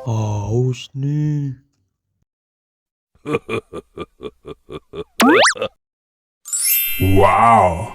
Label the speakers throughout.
Speaker 1: Haus nih.
Speaker 2: Wow.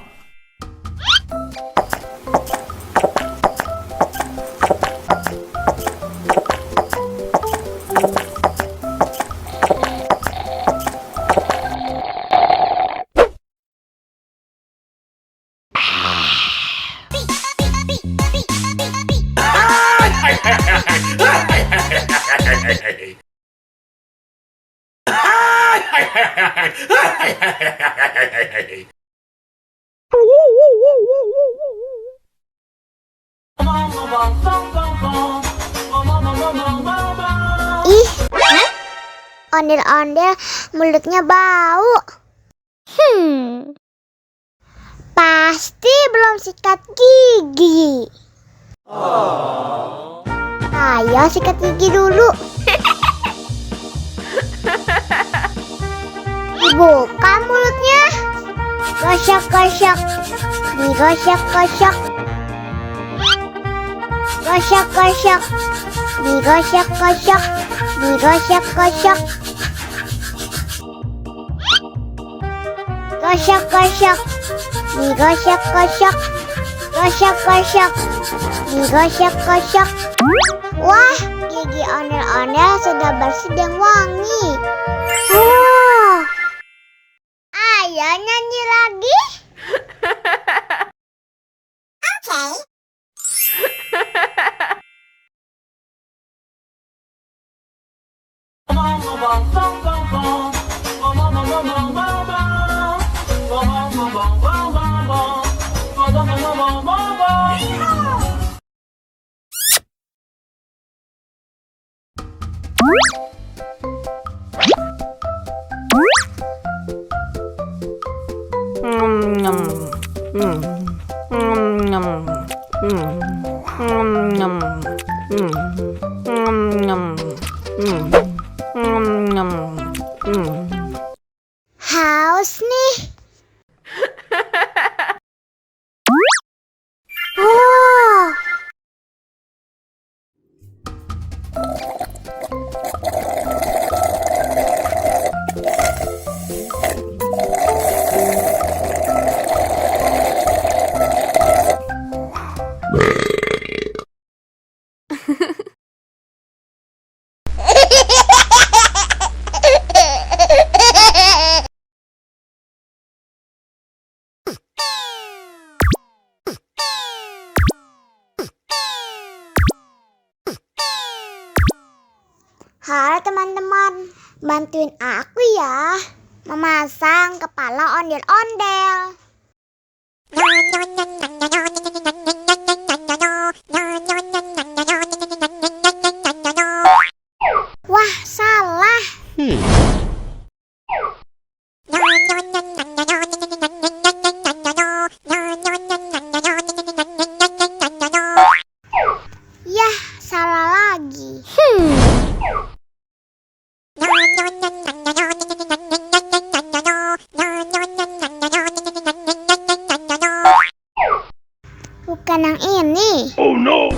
Speaker 3: Ih, ondel-ondel mulutnya bau. Pasti belum sikat gigi. Ayo sikat gigi dulu. Dibuka mulutnya. Gosok-gosok. Digosok-gosok. Gosok-gosok. Digosok-gosok. Digosok-gosok. Gosok-gosok. Digosok-gosok. Gosok-gosok. Digosok-gosok. Wah, gigi ondel-ondel sudah bersih dan wangi. Ayo nyanyi lagi. Oke. Haus nih. Oh. Halo teman-teman, bantuin aku ya memasang kepala ondel-ondel. Wah, salah. Yah, salah lagi. Bukan yang ini.
Speaker 2: Oh no.